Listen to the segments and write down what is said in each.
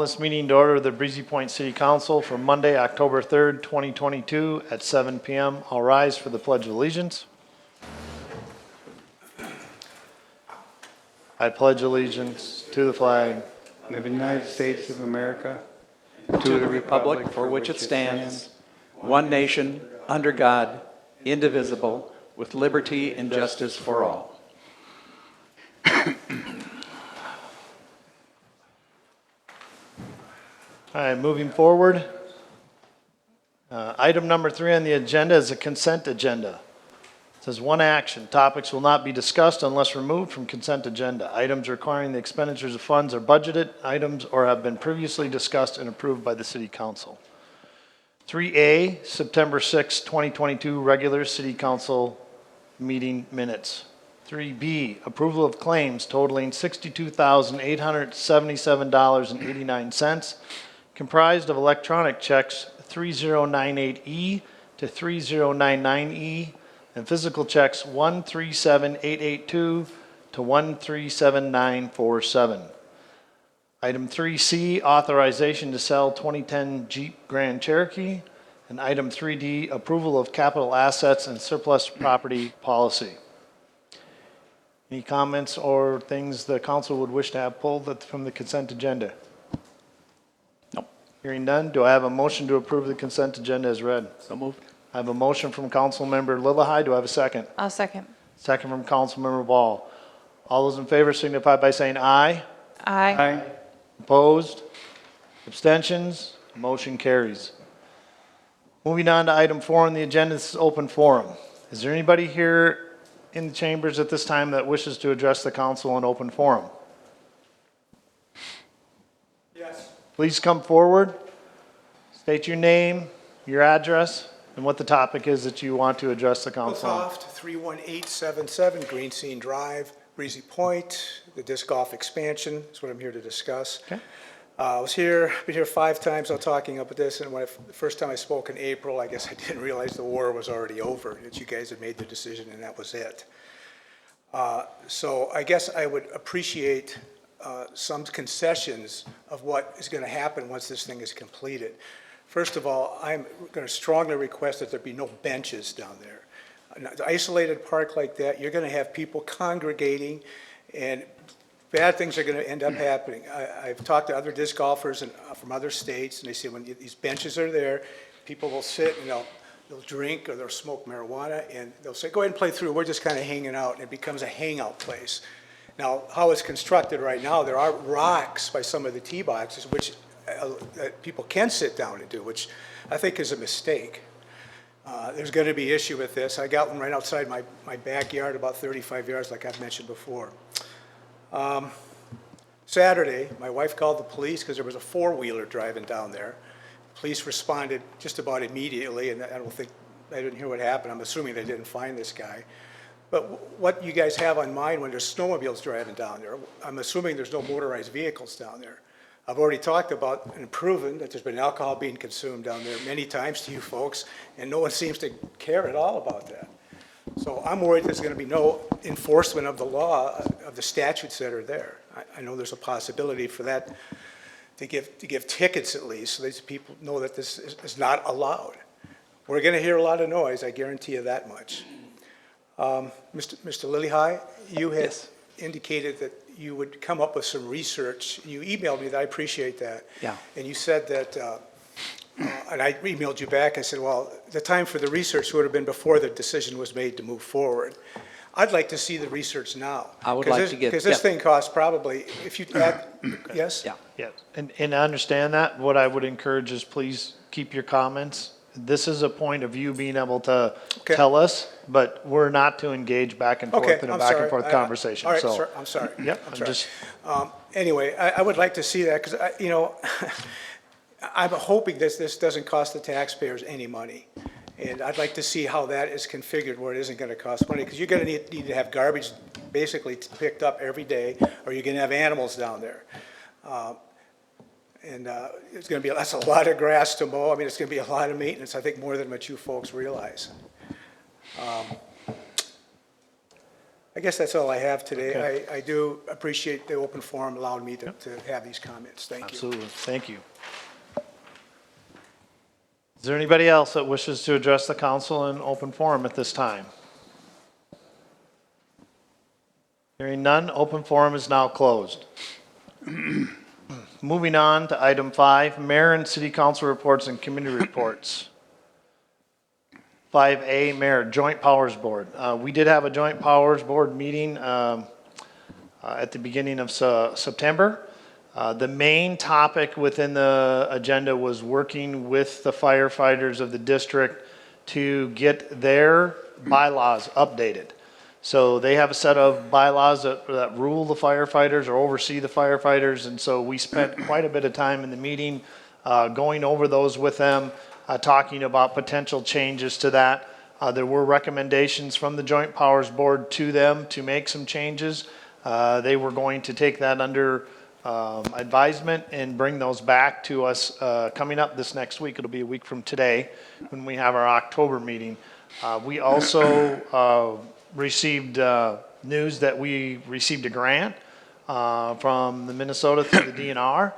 This meeting to order of the Breezy Point City Council for Monday, October 3rd, 2022 at 7 p.m. I'll rise for the Pledge of Allegiance. I pledge allegiance to the flag of the United States of America, to the republic for which it stands, one nation, under God, indivisible, with liberty and justice for all. All right, moving forward. Item number 3 on the agenda is a consent agenda. It says one action. Topics will not be discussed unless removed from consent agenda. Items requiring the expenditures of funds are budgeted items or have been previously discussed and approved by the City Council. 3A, September 6, 2022, regular City Council meeting minutes. 3B, approval of claims totaling $62,877.89. Comprised of electronic checks 3098E to 3099E and physical checks 137882 to 137947. Item 3C, authorization to sell 2010 Jeep Grand Cherokee. And item 3D, approval of capital assets and surplus property policy. Any comments or things the council would wish to have pulled from the consent agenda? Hearing none, do I have a motion to approve the consent agenda as read? So moved. I have a motion from Councilmember Lillehei. Do I have a second? I'll second. Second from Councilmember Ball. All those in favor signify by saying aye. Aye. Aye. Opposed? Abstentions? Motion carries. Moving on to item 4 on the agenda, this is open forum. Is there anybody here in the chambers at this time that wishes to address the council in open forum? Yes. Please come forward, state your name, your address, and what the topic is that you want to address the council on. Toft, 31877 Green Scene Drive, Breezy Point, the disc golf expansion is what I'm here to discuss. Okay. I been here 5 times now talking about this, and the first time I spoke in April, I guess I didn't realize the war was already over, that you guys had made the decision and that was it. So I guess I would appreciate some concessions of what is going to happen once this thing is completed. First of all, I'm going to strongly request that there be no benches down there. An isolated park like that, you're going to have people congregating, and bad things are going to end up happening. I've talked to other disc golfers from other states, and they say when these benches are there, people will sit and they'll drink or they'll smoke marijuana, and they'll say, go ahead and play through. We're just kind of hanging out, and it becomes a hangout place. Now, how it's constructed right now, there are rocks by some of the tee boxes, which people can sit down and do, which I think is a mistake. There's going to be issue with this. I got one right outside my backyard, about 35 yards, like I've mentioned before. Saturday, my wife called the police because there was a 4-wheeler driving down there. Police responded just about immediately, and I didn't hear what happened. I'm assuming they didn't find this guy. But what you guys have on mind when there's snowmobiles driving down there, I'm assuming there's no motorized vehicles down there. I've already talked about and proven that there's been alcohol being consumed down there many times to you folks, and no one seems to care at all about that. So I'm worried there's going to be no enforcement of the law, of the statutes that are there. I know there's a possibility for that to give tickets at least, so these people know that this is not allowed. We're going to hear a lot of noise, I guarantee you that much. Mr. Lillehei, you had indicated that you would come up with some research. You emailed me that. I appreciate that. Yeah. And you said that, and I emailed you back. I said, well, the time for the research would have been before the decision was made to move forward. I'd like to see the research now. I would like to get, because this thing costs probably, if you add, yes? Yeah. Yes, and I understand that. What I would encourage is please keep your comments. This is a point of you being able to tell us, but we're not to engage back and forth in a back and forth conversation. All right, so, sir, I'm sorry. Yep, I'm sorry. just. Anyway, I would like to see that because, I'm hoping this doesn't cost the taxpayers any money. And I'd like to see how that is configured where it isn't going to cost money, because you're going to need to have garbage basically picked up every day, or you're going to have animals down there. It's going to be, that's a lot of grass to mow. I mean, it's going to be a lot of maintenance, I think, more than what you folks realize. I I guess that's all I have today. I do appreciate the open forum allowing me to have these comments. Thank you. Absolutely, thank you. Is there anybody else that wishes to address the council in open forum at this time? Hearing none, open forum is now closed. Moving on to item 5, mayor and city council reports and committee reports. 5A, Mayor, Joint Powers Board. We did have a Joint Powers Board meeting at the beginning of September. The main topic within the agenda was working with the firefighters of the district to get their bylaws updated. So they have a set of bylaws that rule the firefighters or oversee the firefighters, and so we spent quite a bit of time in the meeting going over those with them, talking about potential changes to that. There were recommendations from the Joint Powers Board to them to make some changes. They were going to take that under advisement and bring those back to us coming up this next week. It'll be a week from today when we have our October meeting. We also received news that we received a grant from the Minnesota through the DNR.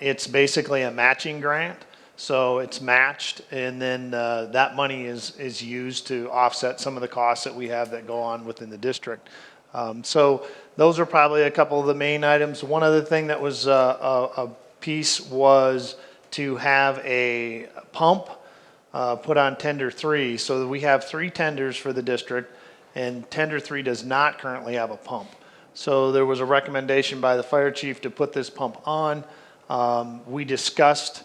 It's basically a matching grant. So it's matched, and then that money is used to offset some of the costs that we have that go on within the district. So those are probably a couple of the main items. One other thing that was a piece was to have a pump put on tender 3. So that we have 3 tenders for the district, and tender 3 does not currently have a pump. So there was a recommendation by the fire chief to put this pump on. We discussed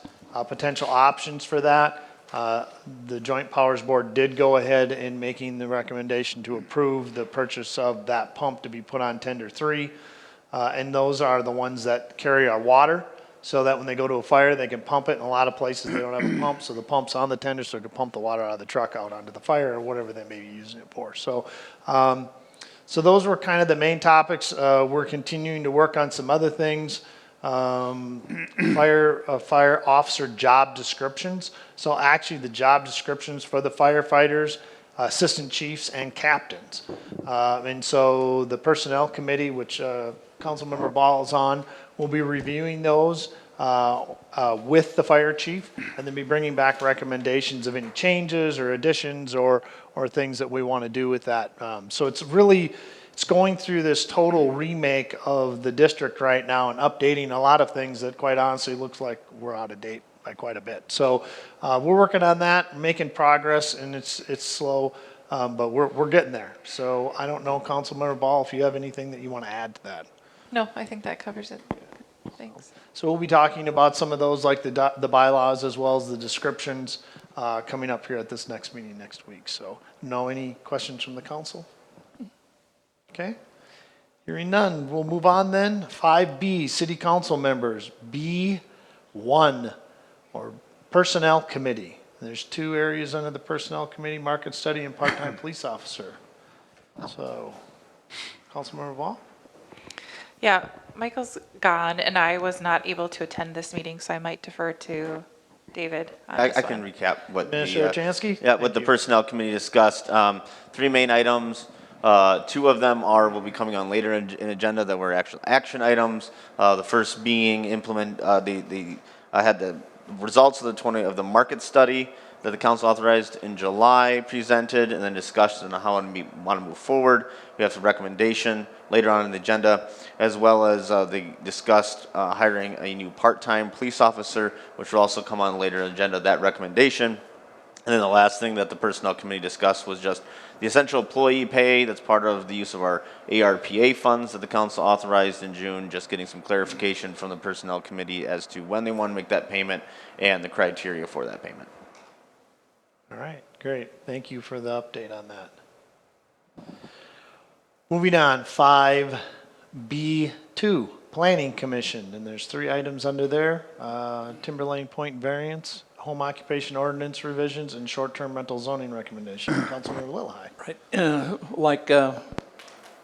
potential options for that. The Joint Powers Board did go ahead in making the recommendation to approve the purchase of that pump to be put on tender 3. And those are the ones that carry our water, so that when they go to a fire, they can pump it. In a lot of places, they don't have a pump, so the pump's on the tender, so they can pump the water out of the truck out onto the fire or whatever they may be using it for. So, so those were kind of the main topics. We're continuing to work on some other things. Fire officer job descriptions. So actually the job descriptions for the firefighters, assistant chiefs, and captains. And so the personnel committee, which Councilmember Ball is on, will be reviewing those with the fire chief, and then be bringing back recommendations of any changes or additions or things that we want to do with that. So it's going through this total remake of the district right now and updating a lot of things that quite honestly looks like we're out of date by quite a bit. So we're working on that, making progress, and it's slow, but we're getting there. So I don't know, Councilmember Ball, if you have anything that you want to add to that. No, I think that covers it. Thanks. So we'll be talking about some of those, like the bylaws as well as the descriptions, coming up here at this next meeting next week. So any questions from the council? Okay, hearing none, we'll move on then. 5B, city council members. B1, or personnel committee. There's 2 areas under the personnel committee: market study and part-time police officer. So, Councilmember Ball? Yeah, Michael's gone, and I was not able to attend this meeting, so I might defer to David on I this can one. recap what Administrator Chansky? yeah, what the personnel committee discussed. 3 main items. 2 of them will be coming on later in agenda that were actual action items. The first being I had the results of the market study that the council authorized in July presented and then discussed on how we want to move forward. We have some recommendation later on in the agenda, as well as they discussed hiring a new part-time police officer, which will also come on later in the agenda, that recommendation. And then the last thing that the personnel committee discussed was just the essential employee pay that's part of the use of our ARPA funds that the council authorized in June, just getting some clarification from the personnel committee as to when they want to make that payment and the criteria for that payment. All right, great. Thank you for the update on that. Moving on, 5B2, Planning Commission, and there's 3 items under there. Timberlane Point variance, home occupation ordinance revisions, and short-term rental zoning recommendation. Councilmember Lillehei. Right. Like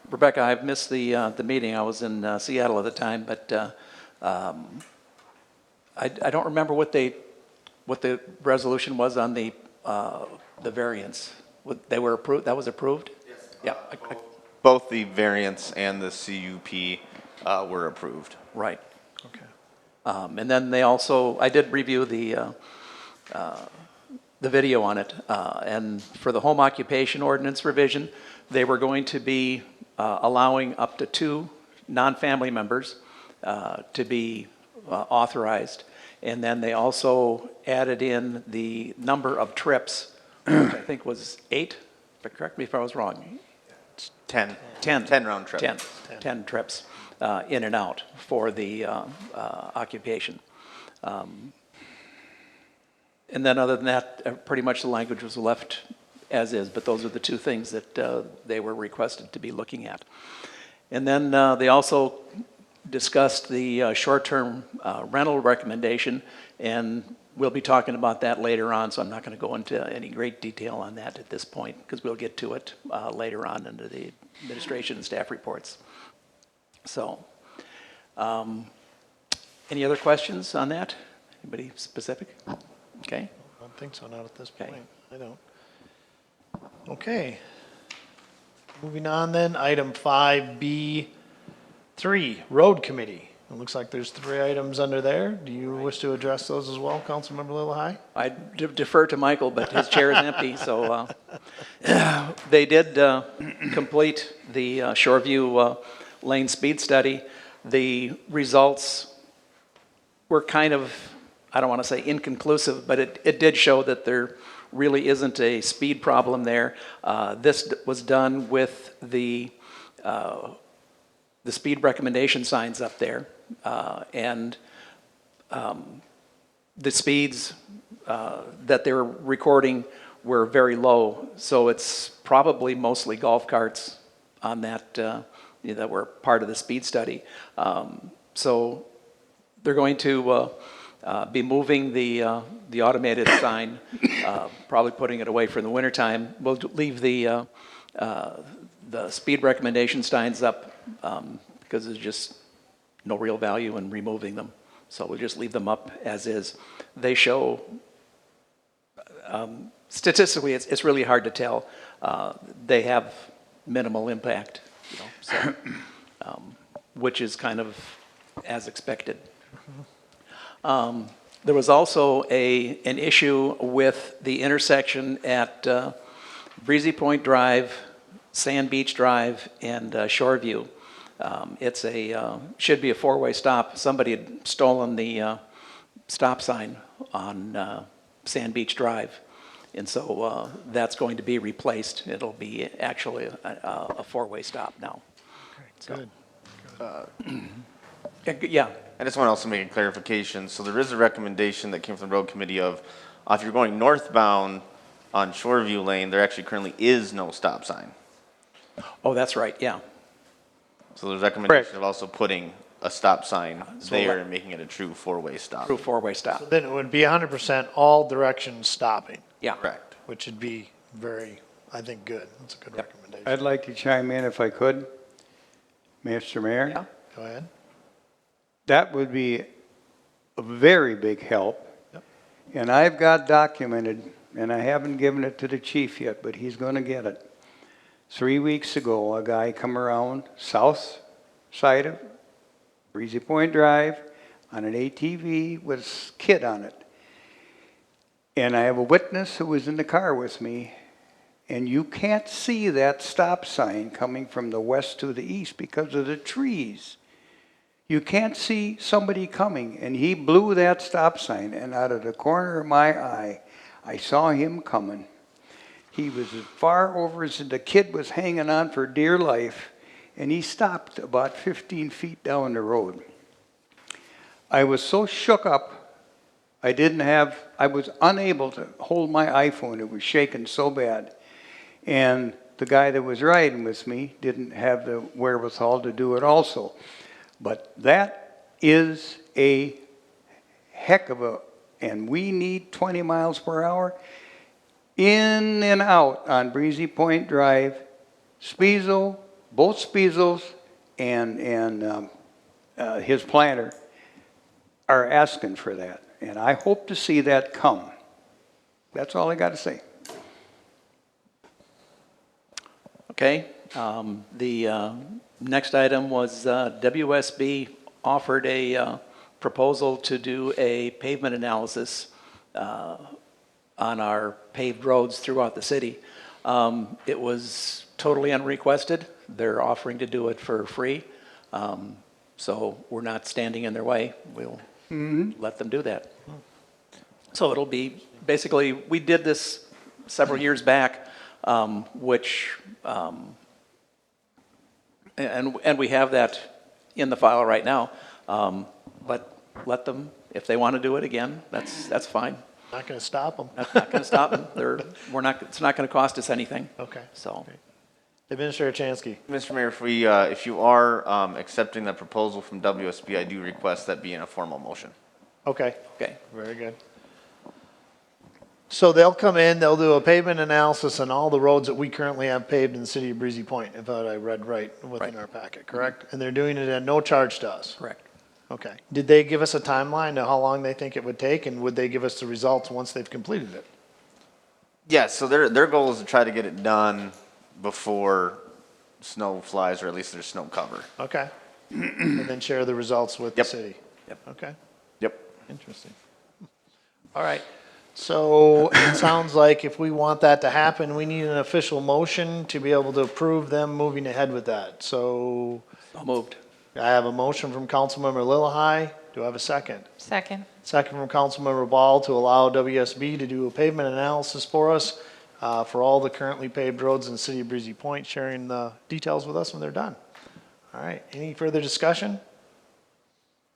Rebecca, I've missed the meeting. I was in Seattle at the time, but I don't remember what the resolution was on the variance. They were approved. That was approved. Yes. Yeah. both the variance and the CUP were approved. Right. Okay. And then they also, I did review the video on it, and for the home occupation ordinance revision, they were going to be allowing up to 2 non-family members to be authorized. And then they also added in the number of trips, which I think was 8, but correct me if I was wrong. 10. 10. 10 round trip. 10 trips in and out for the occupation. And then other than that, pretty much the language was left as is, but those are the 2 things that they were requested to be looking at. And then they also discussed the short-term rental recommendation, and we'll be talking about that later on, so I'm not going to go into any great detail on that at this point, because we'll get to it later on under the administration and staff reports. So, any other questions on that? Anybody specific? Okay. I don't think so, not at this Okay. point. I don't. Okay. Moving on then, item 5B3, Road Committee. It looks like there's 3 items under there. Do you wish to address those as well, Councilmember Lillahei? I defer to Michael, but his chair is empty, so they did complete the Shoreview lane speed study. The results were kind of, I don't want to say inconclusive, but it did show that there really isn't a speed problem there. This was done with the speed recommendation signs up there, and the speeds that they were recording were very low, so it's probably mostly golf carts on that that were part of the speed study. So they're going to be moving the automated sign, probably putting it away for the wintertime. We'll leave the speed recommendation signs up because there's just no real value in removing them. So we'll just leave them up as is. They show, statistically, it's really hard to tell. They have minimal impact, so, which is kind of as expected. There was also an issue with the intersection at Breezy Point Drive, Sand Beach Drive, and Shoreview. It's should be a 4-way stop. Somebody had stolen the stop sign on Sand Beach Drive, and so that's going to be replaced. It'll be actually a 4-way stop now. Good. Yeah. I just want to also make a clarification. So there is a recommendation that came from the road committee of, if you're going northbound on Shoreview Lane, there actually currently is no stop sign. Oh, that's right, yeah. So there's a recommendation of also putting a stop sign So there like- and making it a true 4-way stop. True 4-way stop. Then it would be 100% all directions stopping, Yeah. Correct. which would be very, I think, good. That's a good recommendation. I'd like to chime in if I could, Mr. Mayor. Yeah. Go ahead. That would be a very big help. Yep. And I've got documented, and I haven't given it to the chief yet, but he's going to get it. 3 weeks ago, a guy come around south side of Breezy Point Drive on an ATV with a kid on it. And I have a witness who was in the car with me, and you can't see that stop sign coming from the west to the east because of the trees. You can't see somebody coming, and he blew that stop sign, and out of the corner of my eye, I saw him coming. He was as far over as the kid was hanging on for dear life, and he stopped about 15 feet down the road. I was so shook up, I was unable to hold my iPhone. It was shaking so bad. And the guy that was riding with me didn't have the wherewithal to do it also. But that is a heck of and we need 20 miles per hour in and out on Breezy Point Drive. Spiesel, both Spiesels and his planter are asking for that. And I hope to see that come. That's all I got to say. Okay, The next item was WSB offered a proposal to do a pavement analysis on our paved roads throughout the city. It was totally unrequested. They're offering to do it for free. So we're not standing in their way. We'll let them do that. So it'll be, basically, we did this several years back, which, and we have that in the file right now. But let them, if they want to do it again, that's fine. Not going to stop them. That's not going to stop them. It's not going to cost us anything. Okay. So, Administrator Chansky. Mr. Mayor, if you are accepting the proposal from WSB, I do request that be in a formal motion. Okay, okay. very good. So they'll come in, they'll do a pavement analysis on all the roads that we currently have paved in the city of Breezy Point, if I read right within our packet, correct? And they're doing it at no charge to us? Correct. Okay. Did they give us a timeline to how long they think it would take, and would they give us the results once they've completed it? Yeah, so their goal is to try to get it done before snow flies, or at least there's snow cover. Okay. And then share the results with the Yep. city? Yep. Okay, Yep. interesting. All right. So it sounds like if we want that to happen, we need an official motion to be able to approve them moving ahead with that. So So moved. I have a motion from Councilmember Lillahei. Do I have a second? Second. Second from Councilmember Ball to allow WSB to do a pavement analysis for us for all the currently paved roads in the city of Breezy Point, sharing the details with us when they're done. All right, any further discussion?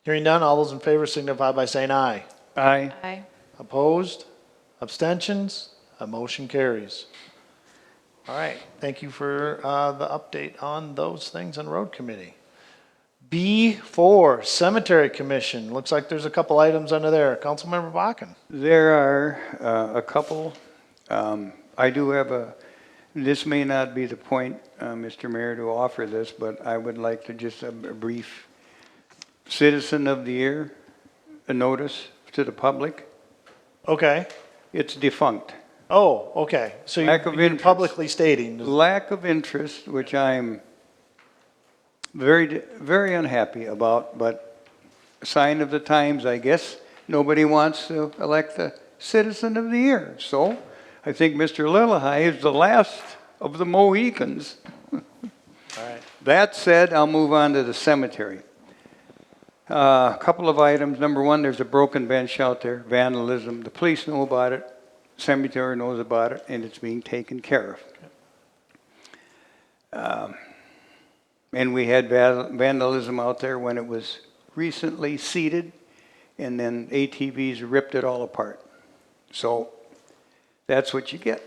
Hearing none, all those in favor signify by saying aye. Aye. Aye. Opposed? Abstentions? A motion carries. All right, thank you for the update on those things on Road Committee. B4, Cemetery Commission. Looks like there's a couple items under there. Councilmember Bakken. There are a couple. I do have this may not be the point, Mr. Mayor, to offer this, but I would like to just a brief Citizen of the Year, a notice to the public. Okay. It's defunct. Oh, okay. So Lack of you're interest. publicly stating. Lack of interest, which I'm very, very unhappy about, but a sign of the times, I guess. Nobody wants to elect the Citizen of the Year. So I think Mr. Lillahei is the last of the Mohicans. All right. That said, I'll move on to the cemetery. A couple of items. Number one, there's a broken bench out there, vandalism. The police know about it, cemetery knows about it, and it's being taken care of. And we had vandalism out there when it was recently seeded, and then ATVs ripped it all apart. So that's what you get.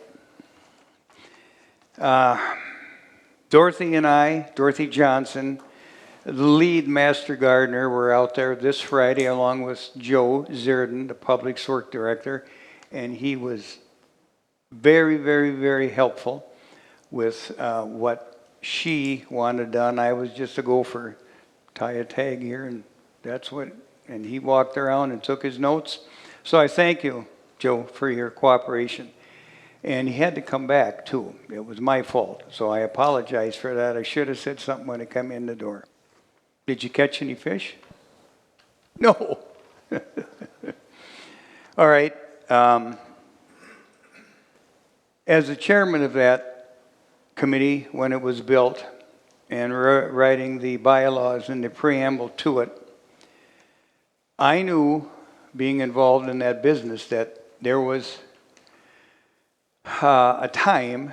Dorothy Johnson, the lead master gardener, were out there this Friday along with Joe Zierden, the Public Works Director, and he was very, very, very helpful with what she wanted done. I was just a gopher, tie a tag here, and that's what, and he walked around and took his notes. So I thank you, Joe, for your cooperation. And he had to come back too. It was my fault, so I apologize for that. I should have said something when I come in the door. Did you catch any fish? No. All right. As the chairman of that committee when it was built and writing the bylaws and the preamble to it, I knew, being involved in that business, that there was a time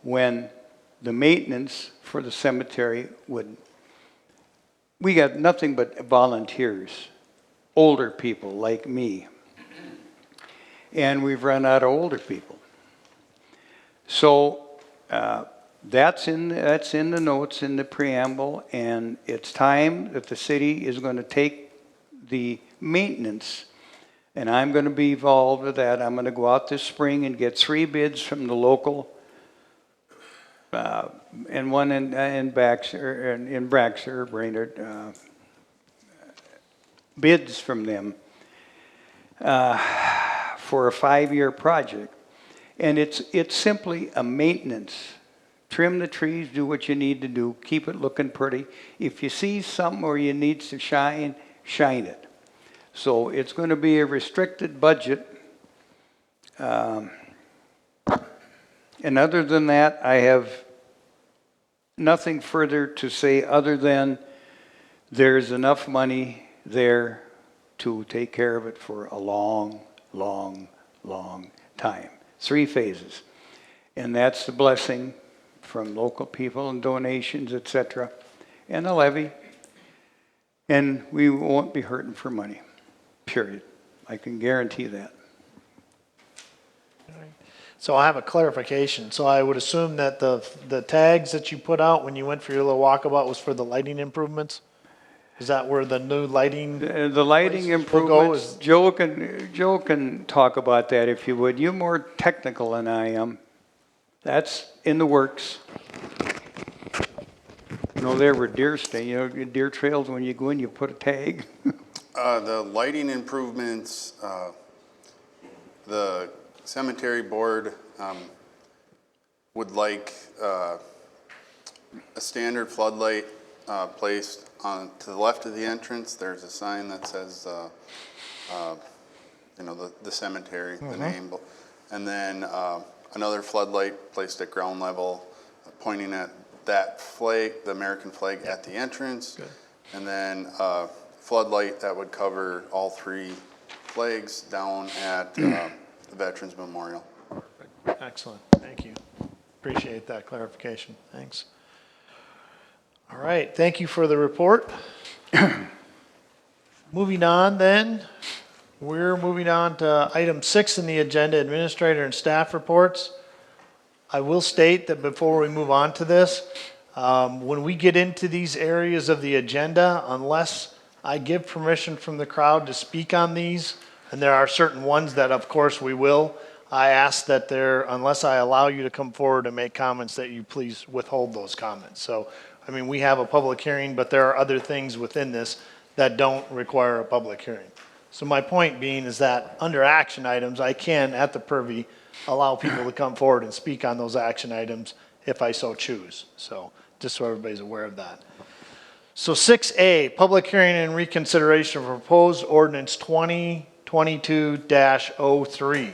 when the maintenance for the cemetery we got nothing but volunteers, older people like me, and we've run out of older people. So that's in the notes in the preamble, and it's time that the city is going to take the maintenance, and I'm going to be involved with that. I'm going to go out this spring and get 3 bids from the local, and one in Braxton, Brainerd, bids from them for a 5-year project, and it's simply a maintenance trim the trees, do what you need to do, keep it looking pretty. If you see something where you need to shine, shine it. So it's going to be a restricted budget. And other than that, I have nothing further to say other than there's enough money there to take care of it for a long, long, long time. 3 phases. And that's the blessing from local people and donations, etc., and the levy. And we won't be hurting for money, period. I can guarantee that. So I have a clarification. So I would assume that the tags that you put out when you went for your little walkabout was for the lighting improvements? Is that where the new lighting? The lighting Place will go improvements, Joe can talk about that if you would. You're more technical than I am. That's in the works. No, there were deer deer trails, when you go in, you put a tag. The lighting improvements, the cemetery board would like a standard floodlight placed on to the left of the entrance. There's a sign that says, the cemetery, the name, and then another floodlight placed at ground level, pointing at that flag, the American flag at the entrance. Good. And then floodlight that would cover all 3 flags down at the Veterans Memorial. Excellent, thank you. Appreciate that clarification, thanks. All right, thank you for the report. Moving on then, we're moving on to item 6 in the agenda, administrator and staff reports. I will state that before we move on to this, when we get into these areas of the agenda, unless I give permission from the crowd to speak on these, and there are certain ones that of course we will, I ask that unless I allow you to come forward and make comments, that you please withhold those comments. So, I mean, we have a public hearing, but there are other things within this that don't require a public hearing. So my point being is that under action items, I can, at the purview, allow people to come forward and speak on those action items if I so choose. So just so everybody's aware of that. So 6A, public hearing and reconsideration of proposed ordinance 2022-03.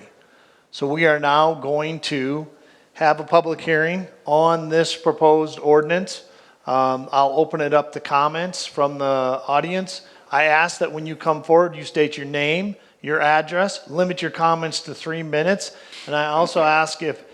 So we are now going to have a public hearing on this proposed ordinance. I'll open it up to comments from the audience. I ask that when you come forward, you state your name, your address, limit your comments to 3 minutes. And I also ask if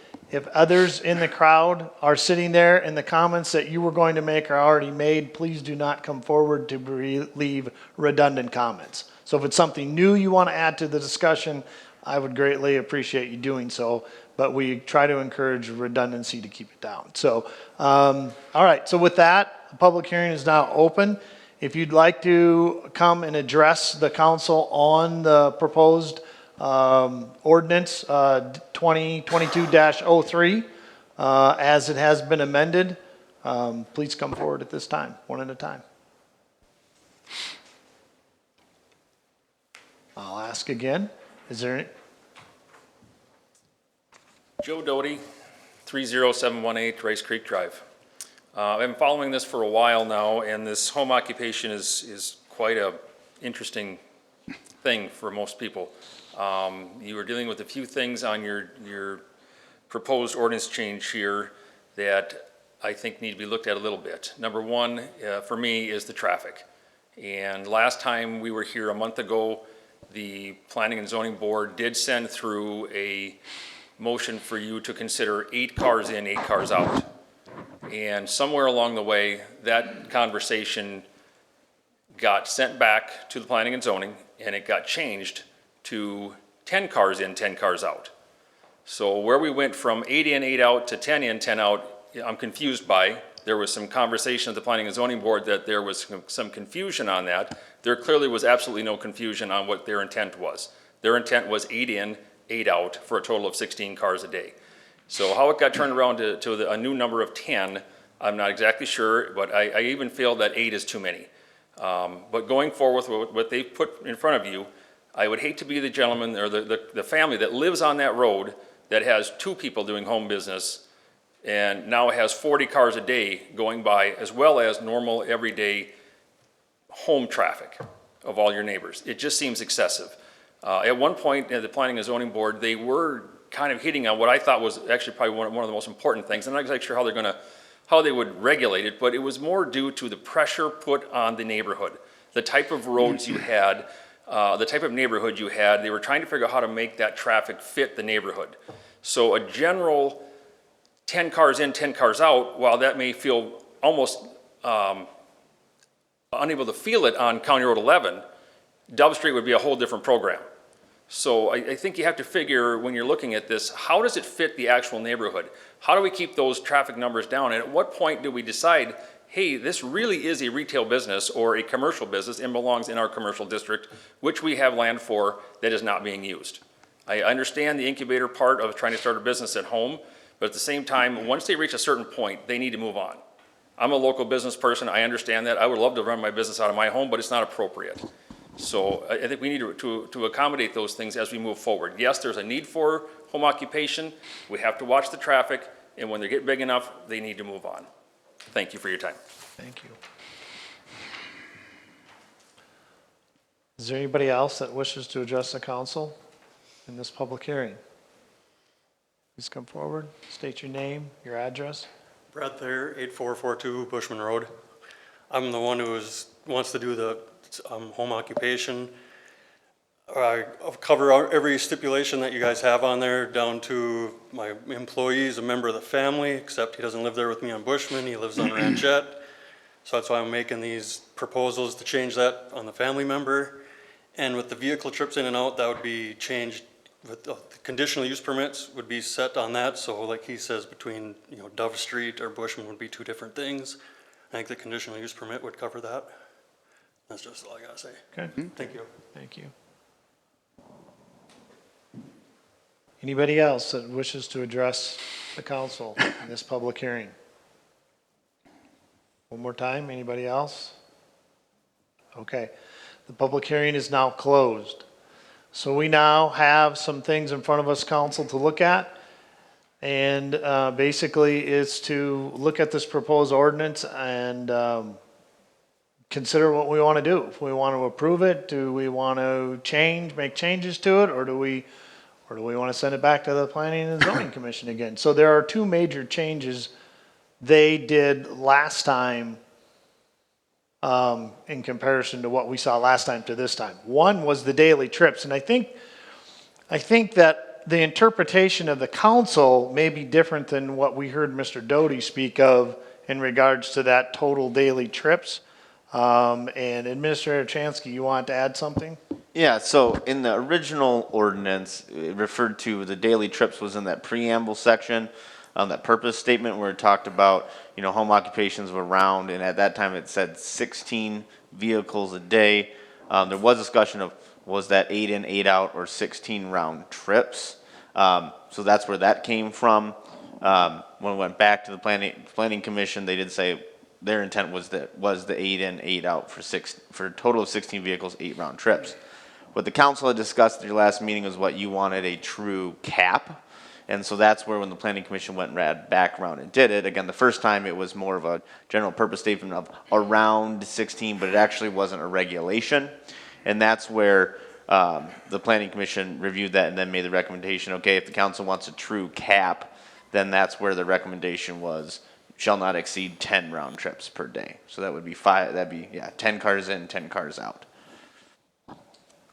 others in the crowd are sitting there and the comments that you were going to make are already made, please do not come forward to leave redundant comments. So if it's something new you want to add to the discussion, I would greatly appreciate you doing so, but we try to encourage redundancy to keep it down. So, all right, so with that, the public hearing is now open. If you'd like to come and address the council on the proposed ordinance 2022-03 as it has been amended, please come forward at this time, one at a time. I'll ask again. Is there any? Joe Doty, 30718 Rice Creek Drive. I've been following this for a while now, and this home occupation is quite a interesting thing for most people. You were dealing with a few things on your proposed ordinance change here that I think need to be looked at a little bit. Number one, for me, is the traffic. And last time we were here a month ago, the Planning and Zoning Board did send through a motion for you to consider 8 cars in, 8 cars out. And somewhere along the way, that conversation got sent back to the Planning and Zoning, and it got changed to 10 cars in, 10 cars out. So where we went from 8 in, 8 out to 10 in, 10 out, I'm confused by. There was some conversation at the Planning and Zoning Board that there was some confusion on that. There clearly was absolutely no confusion on what their intent was. Their intent was 8 in, 8 out for a total of 16 cars a day. So how it got turned around to a new number of 10, I'm not exactly sure, but I even feel that 8 is too many. But going forward with what they've put in front of you, I would hate to be the gentleman or the family that lives on that road that has 2 people doing home business and now it has 40 cars a day going by, as well as normal everyday home traffic of all your neighbors. It just seems excessive. At one point, at the Planning and Zoning Board, they were kind of hitting on what I thought was actually probably one of the most important things. I'm not exactly sure how they would regulate it, but it was more due to the pressure put on the neighborhood, the type of roads you had, the type of neighborhood you had. They were trying to figure out how to make that traffic fit the neighborhood. So a general 10 cars in, 10 cars out, while that may feel almost unable to feel it on County Road 11, Dove Street would be a whole different program. So I think you have to figure, when you're looking at this, how does it fit the actual neighborhood? How do we keep those traffic numbers down? And at what point do we decide, hey, this really is a retail business or a commercial business and belongs in our commercial district, which we have land for that is not being used? I understand the incubator part of trying to start a business at home, but at the same time, once they reach a certain point, they need to move on. I'm a local business person, I understand that. I would love to run my business out of my home, but it's not appropriate. So I think we need to accommodate those things as we move forward. Yes, there's a need for home occupation. We have to watch the traffic, and when they get big enough, they need to move on. Thank you for your time. Thank you. Is there anybody else that wishes to address the council in this public hearing? Please come forward, state your name, your address. Brad Thayer, 8442 Bushman Road. I'm the one who wants to do the home occupation. I'll cover every stipulation that you guys have on there, down to my employee's a member of the family, except he doesn't live there with me on Bushman, he lives on Ranchette. So that's why I'm making these proposals to change that on the family member. And with the vehicle trips in and out, that would be changed. With the conditional use permits would be set on that. So like he says, between Dove Street or Bushman would be two different things. I think the conditional use permit would cover that. That's just all I gotta say. Okay. Thank you. Thank you. Anybody else that wishes to address the council in this public hearing? One more time, anybody else? Okay, the public hearing is now closed. So we now have some things in front of us, council, to look at. And basically it's to look at this proposed ordinance and consider what we want to do. If we want to approve it, do we want to make changes to it, or do we want to send it back to the Planning and Zoning Commission again? So there are two major changes they did last time in comparison to what we saw last time to this time. One was the daily trips, and I think that the interpretation of the council may be different than what we heard Mr. Doty speak of in regards to that total daily trips. And Administrator Chansky, you want to add something? Yeah, so in the original ordinance, it referred to the daily trips was in that preamble section, that purpose statement where it talked about, home occupations were round, and at that time it said 16 vehicles a day. There was discussion of, was that 8 in, 8 out, or 16 round trips? So that's where that came from. When we went back to the planning commission, they did say their intent was the 8 in, 8 out for a total of 16 vehicles, 8 round trips. What the council had discussed at your last meeting was what you wanted, a true cap. And so that's where, when the planning commission went back around and did it, again, the first time it was more of a general purpose statement of around 16, but it actually wasn't a regulation. And that's where the planning commission reviewed that and then made the recommendation, okay, if the council wants a true cap, then that's where the recommendation was, shall not exceed 10 round trips per day. So that would be 10 cars in, 10 cars out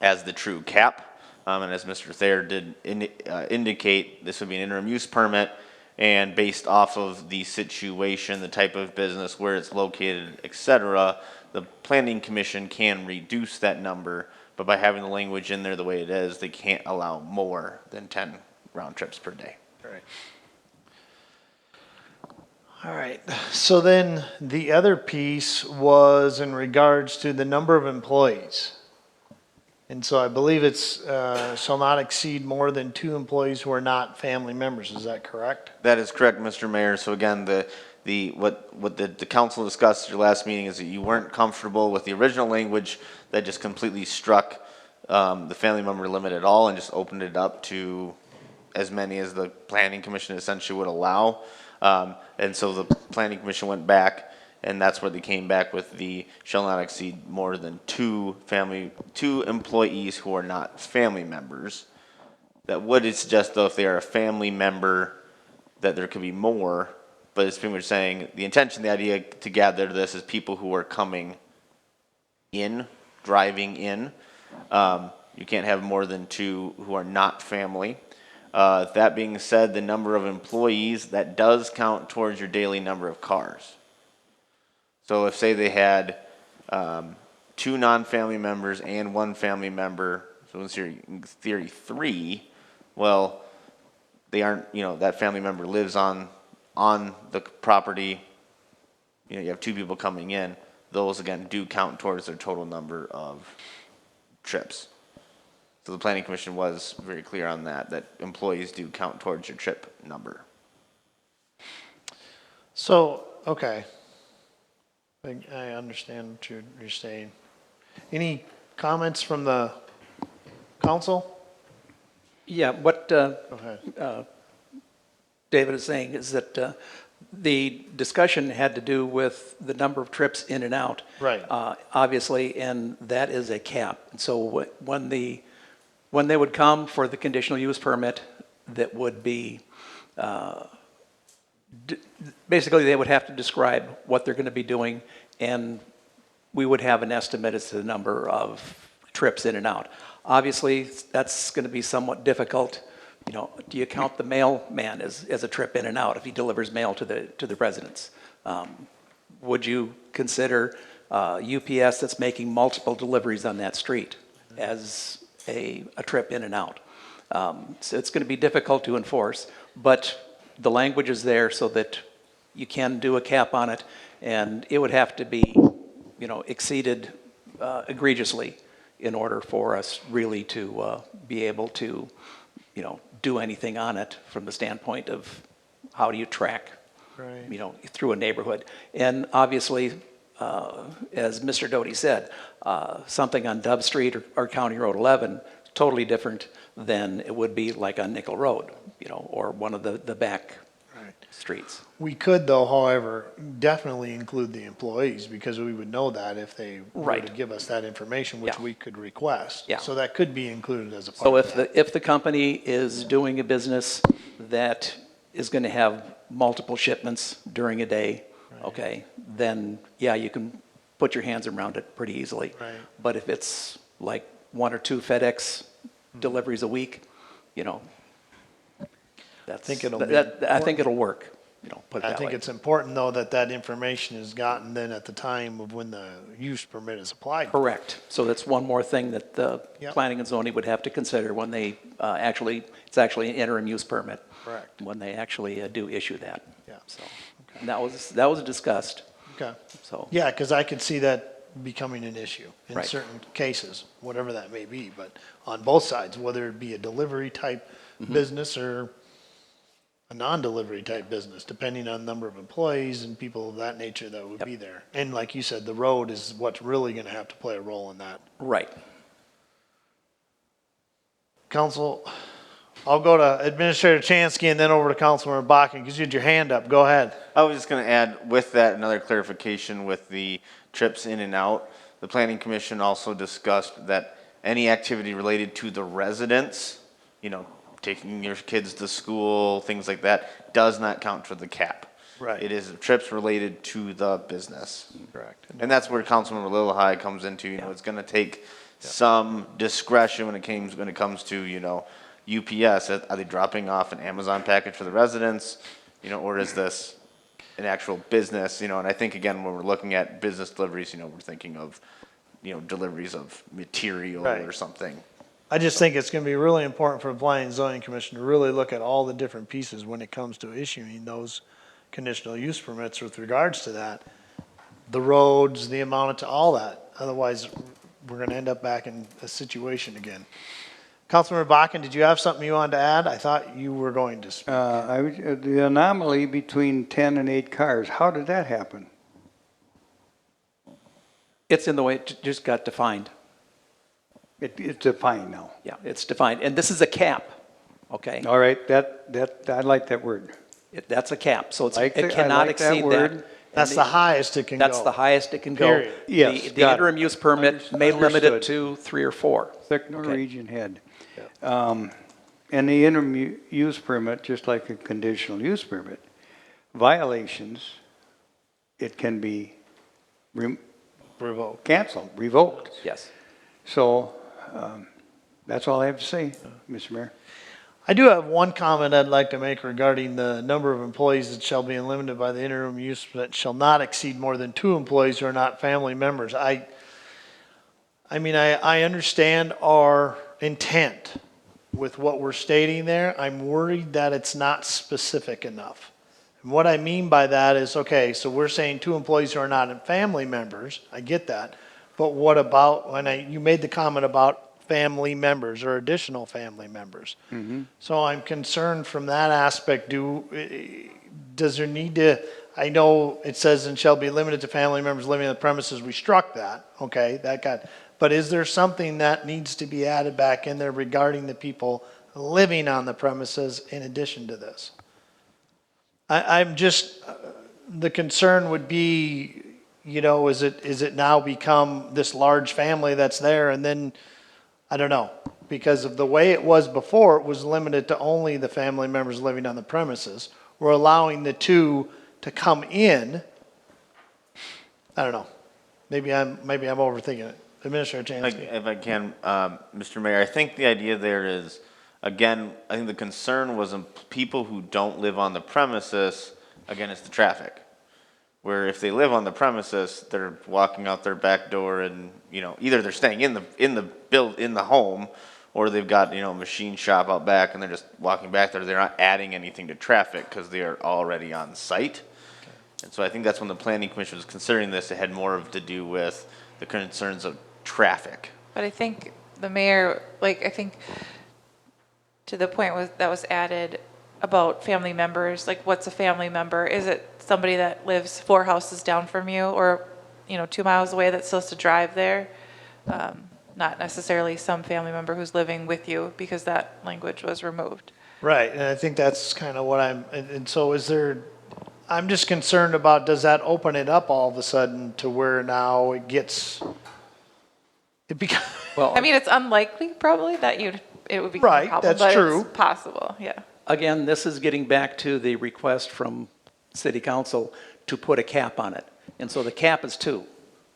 as the true cap. And as Mr. Thayer did indicate, this would be an interim use permit, and based off of the situation, the type of business, where it's located, etc., the planning commission can reduce that number, but by having the language in there the way it is, they can't allow more than 10 round trips per day. Right. All right, so then the other piece was in regards to the number of employees. And so I believe it's shall not exceed more than 2 employees who are not family members. Is that correct? That is correct, Mr. Mayor. So again, what the council discussed at your last meeting is that you weren't comfortable with the original language that just completely struck the family member limit at all and just opened it up to as many as the planning commission essentially would allow. And so the planning commission went back, and that's where they came back with the shall not exceed more than two employees who are not family members. That would suggest, though, if they are a family member, that there could be more, but it's pretty much saying the intention, the idea to gather this is people who are coming in, driving in. You can't have more than two who are not family. That being said, the number of employees, that does count towards your daily number of cars. So if, say, they had two non-family members and one family member, so in theory 3, well, they aren't, that family member lives on the property, you have two people coming in, those again do count towards their total number of trips. So the planning commission was very clear on that employees do count towards your trip number. So, okay. I understand what you're saying. Any comments from the council? Yeah, what Go ahead. David is saying is that the discussion had to do with the number of trips in and out. Right. Obviously, and that is a cap. And so when they would come for the conditional use permit, that would be, basically they would have to describe what they're going to be doing, and we would have an estimate as to the number of trips in and out. Obviously, that's going to be somewhat difficult. Do you count the mailman as a trip in and out if he delivers mail to the residents? Would you consider UPS that's making multiple deliveries on that street as a trip in and out? So it's going to be difficult to enforce, but the language is there so that you can do a cap on it, and it would have to be, exceeded egregiously in order for us really to be able to, do anything on it from the standpoint of how do you track, Right. through a neighborhood. And obviously, as Mr. Doty said, something on Dove Street or County Road 11, totally different than it would be like on Nickel Road, or one of the back Right. streets. We could, though, however, definitely include the employees, because we would know that if they were Right. to give us that information, which Yeah. we could request. Yeah. So that could be included as a part So of that. if the company is doing a business that is going to have multiple shipments during a day, okay, then, yeah, you can put your hands around it pretty easily. Right. But if it's like 1 or 2 FedEx deliveries a week, that's, think it'll be I think it'll work, put it I that think way. it's important, though, that information is gotten then at the time of when the use permit is applied. Correct. So that's one more thing that the Yep. planning and zoning would have to consider when they it's actually an interim use permit. Correct. When they actually do issue that. Yeah. So, and that was discussed, Okay. so. Yeah, because I could see that becoming an issue in Right. certain cases, whatever that may be, but on both sides, whether it be a delivery type Mm-hmm. business or a non-delivery type business, depending on number of employees and people of that nature that would Yep. be there. And like you said, the road is what's really going to have to play a role in that. Right. Council, I'll go to Administrator Chansky and then over to Councilmember Bakken, because you had your hand up. Go ahead. I was just going to add with that another clarification with the trips in and out. The planning commission also discussed that any activity related to the residents, taking your kids to school, things like that, does not count for the cap. Right. It is trips related to the business. Correct. And that's where Councilmember Lillehei comes into, it's going to take some discretion when it comes to, UPS. Are they dropping off an Amazon package for the residents, or is this an actual business, and I think, again, when we're looking at business deliveries, we're thinking of, deliveries of material Right. or something. I just think it's going to be really important for the Planning and Zoning Commission to really look at all the different pieces when it comes to issuing those conditional use permits with regards to that. The roads, the amount to all that. Otherwise, we're going to end up back in a situation again. Councilmember Bakken, did you have something you wanted to add? I thought you were going to speak. The anomaly between 10 and 8 cars, how did that happen? It's in the way, it just got defined. It's defined now. Yeah, it's defined. And this is a cap, okay? All right, I like that word. That's a cap, so I it cannot like that exceed word. that. That's And the highest it can go. That's the highest it can go. Period. Yes, The got it. interim use permit may limit it Understood. to 3 or 4. Thickner Okay. region head. And the interim use permit, just like a conditional use permit, violations, it can be canceled, revoked. Yes. So, that's all I have to say, Mr. Mayor. I do have one comment I'd like to make regarding the number of employees that shall be limited by the interim use that shall not exceed more than 2 employees who are not family members. I mean, I understand our intent with what we're stating there. I'm worried that it's not specific enough. And what I mean by that is, okay, so we're saying 2 employees who are not family members. I get that. But what about you made the comment about family members or additional family members? So I'm concerned from that aspect. Does there need to, I know it says and shall be limited to family members living on the premises. We struck that. Okay, but is there something that needs to be added back in there regarding the people living on the premises in addition to this? I'm just, the concern would be, is it now become this large family that's there, and then, I don't know, because of the way it was before, it was limited to only the family members living on the premises. We're allowing the 2 to come in. I don't know. Maybe I'm overthinking it. Administrator Chansky. If I can, Mr. Mayor, I think the idea there is, again, I think the concern was in people who don't live on the premises, again, it's the traffic. Where if they live on the premises, they're walking out their back door and, either they're staying in the home, or they've got, a machine shop out back and they're just walking back there. They're not adding anything to traffic because they are already on site. And so I think that's when the planning commission was considering this, it had more to do with the concerns of traffic. But I think the mayor, I think to the point that was added about family members, what's a family member? Is it somebody that lives 4 houses down from you or, 2 miles away that still has to drive there? Not necessarily some family member who's living with you because that language was removed. Right, and I think that's kind of what and so I'm just concerned about, does that open it up all of a sudden to where now it becomes. Well, I mean, it's unlikely probably that it would become Right, a problem, that's but true. it's possible, yeah. again, this is getting back to the request from city council to put a cap on it. And so the cap is 2.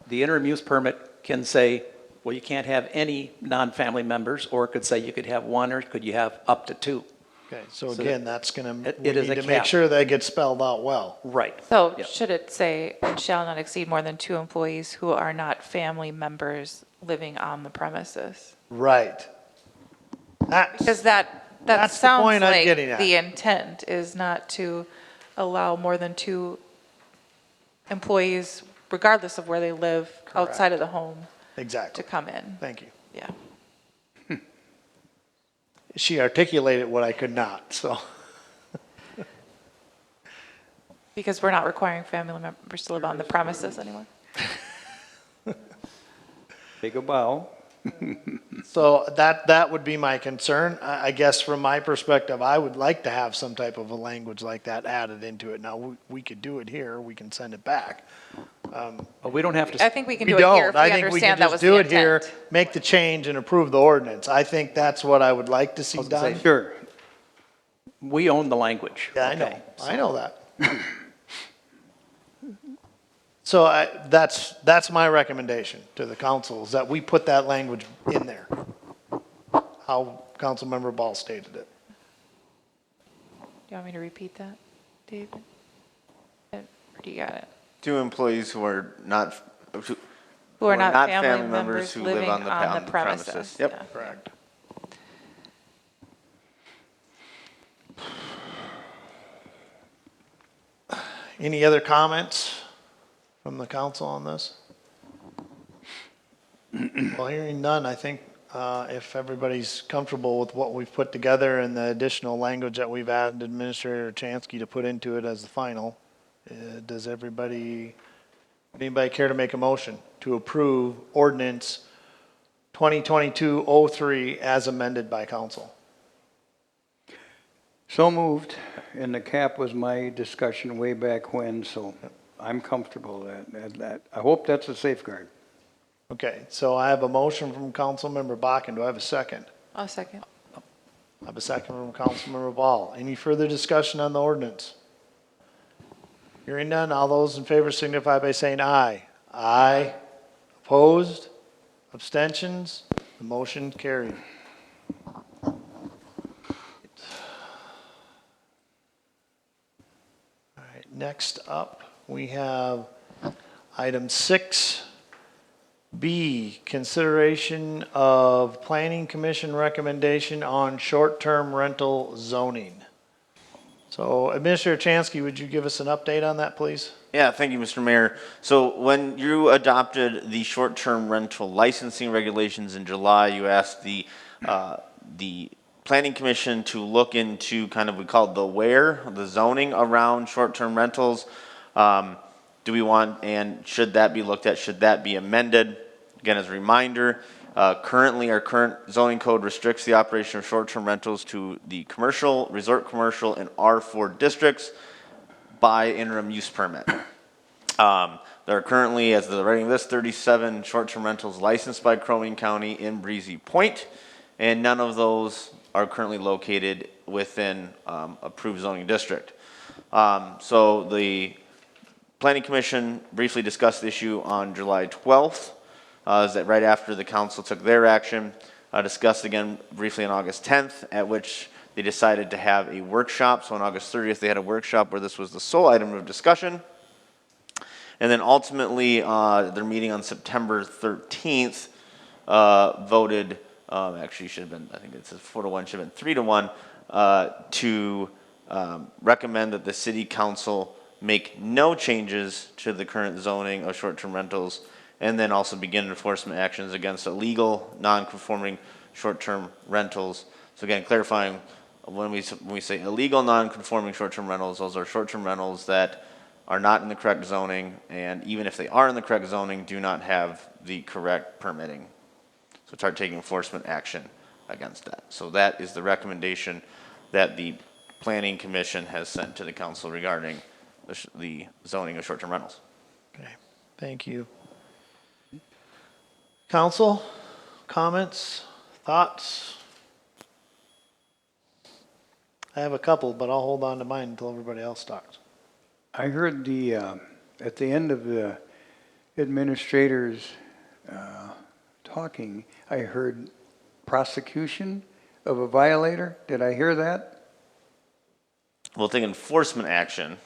The interim use permit can say, well, you can't have any non-family members, or it could say you could have 1, or could you have up to 2. Okay, so So again, that's gonna, it we is need a to make cap. sure that gets spelled out well. Right. So Yep. should it say, "And shall not exceed more than 2 employees who are not family members living on the premises"? Right. Because that That's the sounds point I'm like getting at. the intent is not to allow more than 2 employees, regardless of where they live, outside of the home, to Exactly. come in. Thank you. Yeah. She articulated what I could not, so. Because we're not requiring family members to live on the premises anymore. Take a bow. So that would be my concern. I guess from my perspective, I would like to have some type of a language like that added into it. Now, we could do it here, we can send it back. But we don't have to. I think we can We do it here if don't. we I think we can understand that just was do the it here, intent. make the change and approve the ordinance. I think that's what I would like to see was gonna done. say, Sure. We own the language. Yeah, okay? I know that. So that's my recommendation to the council, is that we put that language in there. How Councilmember Ball stated it. Do you want me to repeat that, David? Or do you got it? 2 employees who are not, Who are not family members who living live on the premises. Yep. Yeah. Correct. Any other comments from the council on this? Well, hearing none, I think if everybody's comfortable with what we've put together and the additional language that we've added Administrator Chansky to put into it as the final, does anybody care to make a motion to approve ordinance 2022-03 as amended by council? So moved, and the cap was my discussion way back when, so I'm comfortable that, I hope that's a safeguard. Okay, so I have a motion from Councilmember Bakken. Do I have a second? I'll second. I have a second from Councilmember Ball. Any further discussion on the ordinance? Hearing none, all those in favor signify by saying aye. Aye. Opposed? Abstentions? The motion carried. All right, next up, we have item 6B, consideration of Planning Commission recommendation on short-term rental zoning. So Administrator Chansky, would you give us an update on that, please? Yeah, thank you, Mr. Mayor. So when you adopted the short-term rental licensing regulations in July, you asked the Planning Commission to look into kind of, we call it the zoning around short-term rentals. Do we want, and should that be looked at? Should that be amended? Again, as a reminder, currently our current zoning code restricts the operation of short-term rentals to the commercial, resort commercial, and R4 districts by interim use permit. There are currently, as the writing list, 37 short-term rentals licensed by Crow Wing County in Breezy Point, and none of those are currently located within approved zoning district. So the Planning Commission briefly discussed the issue on July 12th. Is that right after the council took their action, discussed again briefly on August 10th, at which they decided to have a workshop. So on August 30th, they had a workshop where this was the sole item of discussion. And then ultimately, their meeting on September 13th voted, actually should have been, I think it says 4-1, should have been 3-1, to recommend that the city council make no changes to the current zoning of short-term rentals, and then also begin enforcement actions against illegal, non-conforming short-term rentals. So again, clarifying, when we say illegal, non-conforming short-term rentals, those are short-term rentals that are not in the correct zoning, and even if they are in the correct zoning, do not have the correct permitting. So start taking enforcement action against that. So that is the recommendation that the Planning Commission has sent to the council regarding the zoning of short-term rentals. Okay, thank you. Council, comments, thoughts? I have a couple, but I'll hold on to mine until everybody else talks. I heard at the end of the administrators talking, I heard prosecution of a violator. Did I hear that? We'll take enforcement action,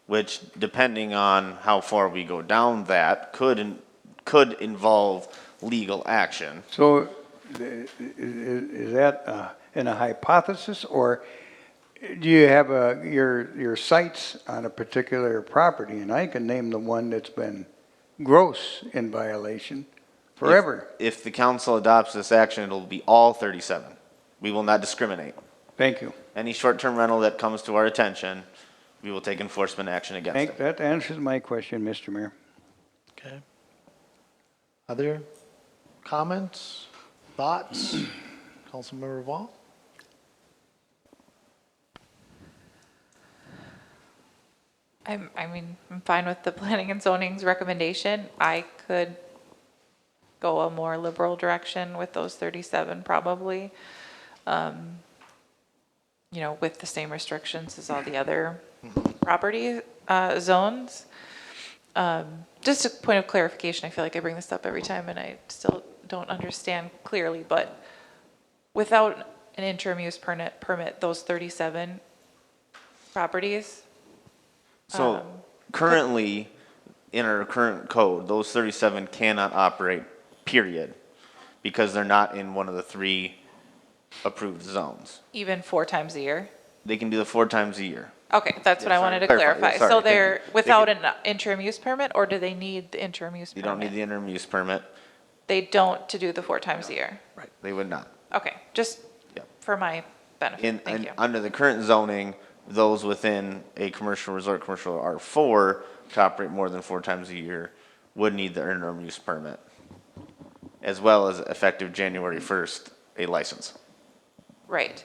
which, depending on how far we go down that, could involve legal action. So is that in a hypothesis, or do you have your sights on a particular property? And I can name the one that's been gross in violation forever. If the council adopts this action, it'll be all 37. We will not discriminate. Thank you. Any short-term rental that comes to our attention, we will take enforcement action against it. That answers my question, Mr. Mayor. Okay. Other comments, thoughts? Councilmember Wall? I'm fine with the planning and zoning's recommendation. I could go a more liberal direction with those 37 probably. With the same restrictions as all the other property zones. Just a point of clarification, I feel like I bring this up every time and I still don't understand clearly, but without an interim use permit, those 37 properties. So currently, in our current code, those 37 cannot operate, period, because they're not in one of the 3 approved zones. Even 4 times a year? They can do the 4 times a year. Okay, that's what I wanted to clarify. clarify. Sorry, So thank you. they're They without can- an interim use permit, or do they need the interim use You permit? don't need the interim use permit. They don't to do the 4 times a year? Right. They would not. Okay, just Yep. for my benefit, thank you. Under the current zoning, those within a commercial resort, commercial R4, to operate more than 4 times a year, would need the interim use permit, as well as effective January 1st, a license. Right.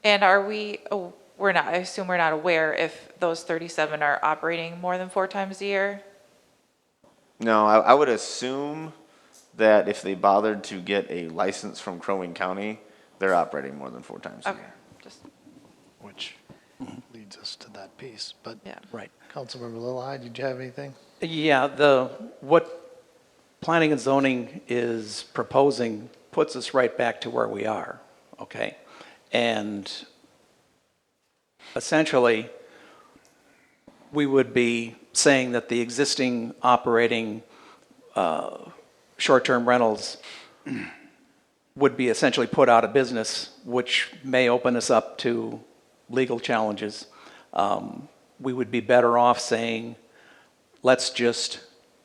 And are we I assume we're not aware if those 37 are operating more than 4 times a year? No, I would assume that if they bothered to get a license from Crow Wing County, they're operating more than 4 times a Okay, year. just, Which leads us to that piece. But yeah. Right. Councilmember Lilloye, did you have anything? Yeah, what planning and zoning is proposing puts us right back to where we are, okay? And essentially, we would be saying that the existing operating short-term rentals would be essentially put out of business, which may open us up to legal challenges. We would be better off saying, let's just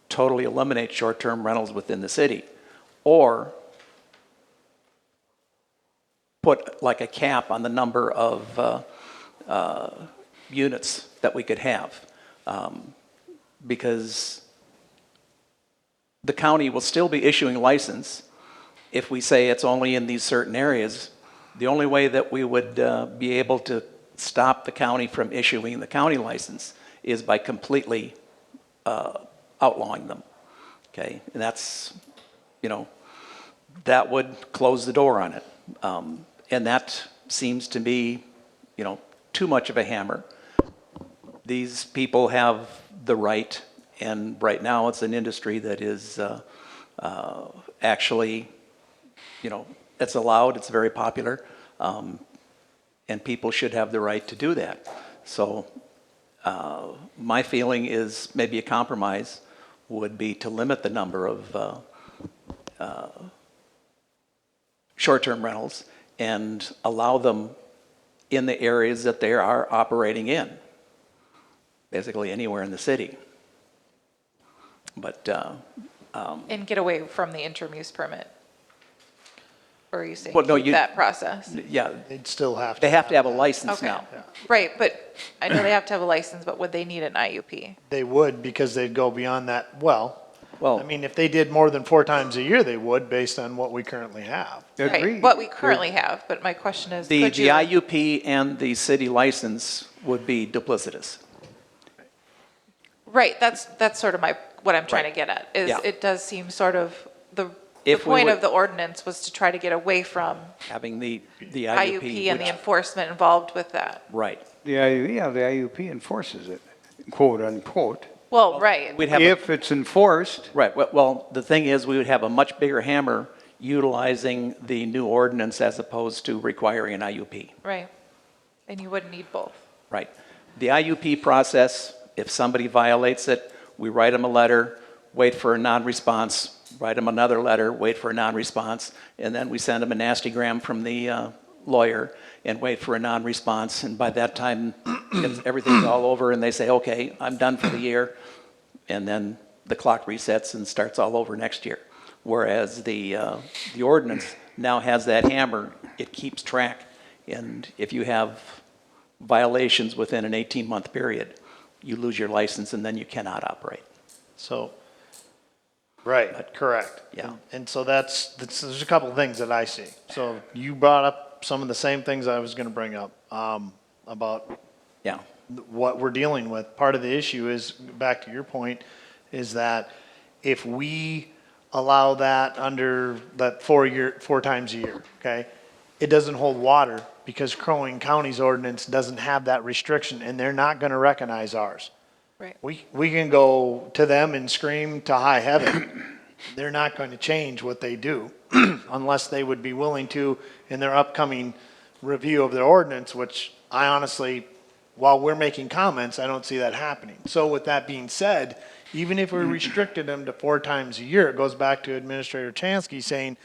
totally eliminate short-term rentals within the city, or put like a cap on the number of units that we could have. Because the county will still be issuing license if we say it's only in these certain areas. The only way that we would be able to stop the county from issuing the county license is by completely outlawing them, okay? And that's, that would close the door on it. And that seems to be, too much of a hammer. These people have the right, and right now it's an industry that is actually, it's allowed, it's very popular, and people should have the right to do that. So my feeling is maybe a compromise would be to limit the number of short-term rentals and allow them in the areas that they are operating in, basically anywhere in the city. But And get away from the interim use permit? Or are you saying Well, no, keep that process? yeah, They'd still have to. they have to have a that. license Okay, now. right, but I know they have to have a license, but would they need an IUP? They would, because they'd go beyond that. Well, Well, I mean, if they did more than 4 times a year, they would, based on what we currently have. Right, Agreed. what we currently have, but my question is, the could you? IUP and the city license would be duplicitous. Right, that's sort of what I'm trying to Right. get at, is Yeah. it does seem sort of, the If we point would- of the ordinance was to try to get away from Having the IUP. IUP and the which- enforcement involved with that. Right. The IUP enforces it, quote unquote. Well, right, We'd have, If it's enforced, right, well, the thing is, we would have a much bigger hammer utilizing the new ordinance as opposed to requiring an IUP. right. And you wouldn't need both. Right. The IUP process, if somebody violates it, we write them a letter, wait for a non-response, write them another letter, wait for a non-response, and then we send them a nastygram from the lawyer and wait for a non-response. And by that time, everything's all over and they say, okay, I'm done for the year. And then the clock resets and starts all over next year. Whereas the ordinance now has that hammer, it keeps track. And if you have violations within an 18-month period, you lose your license and then you cannot operate. So, right, correct. Yeah. And so there's a couple of things that I see. So you brought up some of the same things I was going to bring up about Yeah, what we're dealing with. Part of the issue is, back to your point, is that if we allow that under that 4 times a year, okay, it doesn't hold water because Crow Wing County's ordinance doesn't have that restriction and they're not going to recognize ours. Right. We can go to them and scream to high heaven. They're not going to change what they do unless they would be willing to in their upcoming review of their ordinance, which I honestly, while we're making comments, I don't see that happening. So with that being said, even if we restricted them to 4 times a year, it goes back to Administrator Chansky saying,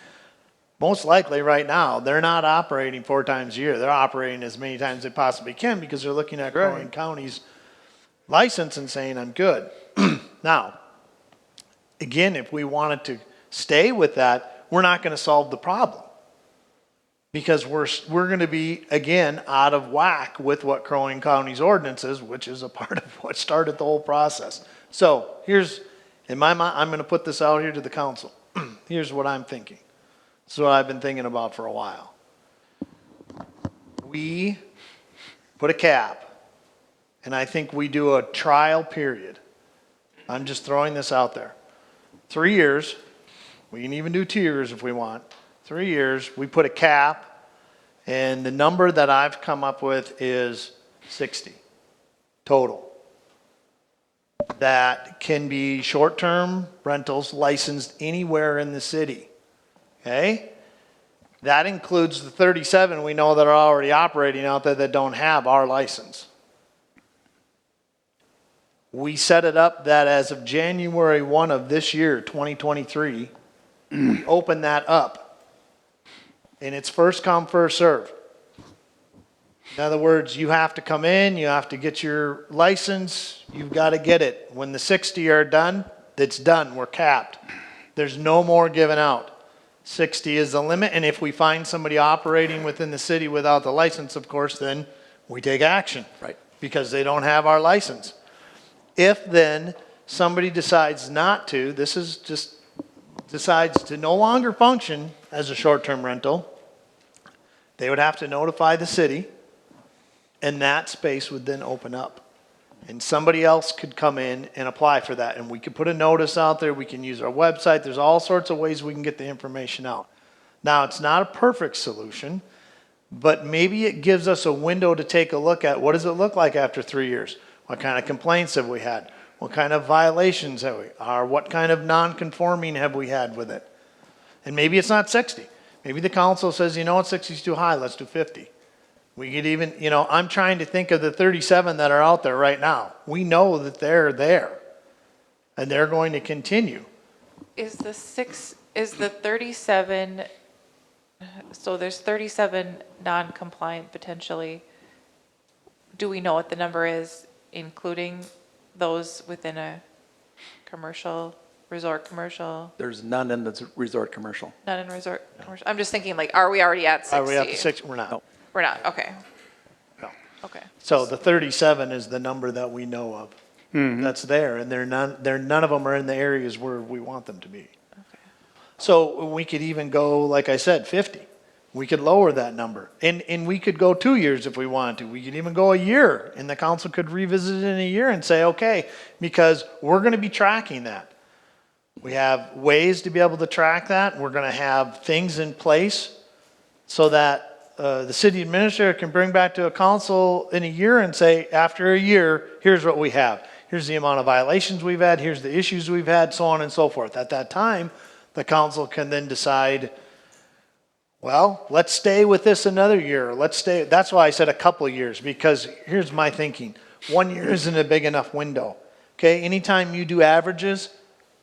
most likely right now, they're not operating 4 times a year. They're operating as many times as they possibly can because they're looking at Crow Wing County's license and saying, I'm good. Now, again, if we wanted to stay with that, we're not going to solve the problem. Because we're going to be, again, out of whack with what Crow Wing County's ordinance is, which is a part of what started the whole process. So here's, in my mind, I'm going to put this out here to the council. Here's what I'm thinking. This is what I've been thinking about for a while. We put a cap, and I think we do a trial period. I'm just throwing this out there. 3 years, we can even do 2 years if we want. 3 years, we put a cap, and the number that I've come up with is 60 total. That can be short-term rentals licensed anywhere in the city, okay? That includes the 37 we know that are already operating out there that don't have our license. We set it up that as of January 1 of this year, 2023, we open that up. And it's first come, first serve. In other words, you have to come in, you have to get your license, you've got to get it. When the 60 are done, it's done, we're capped. There's no more given out. 60 is the limit, and if we find somebody operating within the city without the license, of course, then we take action. Right. Because they don't have our license. If then somebody decides not to, this is just decides to no longer function as a short-term rental, they would have to notify the city, and that space would then open up. And somebody else could come in and apply for that. And we could put a notice out there. We can use our website. There's all sorts of ways we can get the information out. Now, it's not a perfect solution, but maybe it gives us a window to take a look at what does it look like after 3 years? What kind of complaints have we had? What kind of violations have we, or what kind of non-conforming have we had with it? And maybe it's not 60. Maybe the council says, you know what, 60 is too high, let's do 50. We could even, you know, I'm trying to think of the 37 that are out there right now. We know that they're there, and they're going to continue. Is the 37, so there's 37 non-compliant potentially. Do we know what the number is, including those within a resort commercial? There's none in the resort commercial. None in resort commercial? I'm just thinking like, are we already at 60? Are we up to 6? We're not. No. We're not, okay. No. Okay. So the 37 is the number that we know of. That's there, and none of them are in the areas where we want them to be. Okay. So we could even go, like I said, 50. We could lower that number. And we could go 2 years if we wanted to. We could even go a year, and the council could revisit it in a year and say, okay, because we're going to be tracking that. We have ways to be able to track that. We're going to have things in place so that the city administrator can bring back to a council in a year and say, after a year, here's what we have. Here's the amount of violations we've had. Here's the issues we've had, so on and so forth. At that time, the council can then decide, well, let's stay with this another year. Let's stay. That's why I said a couple of years, because here's my thinking. 1 year isn't a big enough window. Okay, anytime you do averages,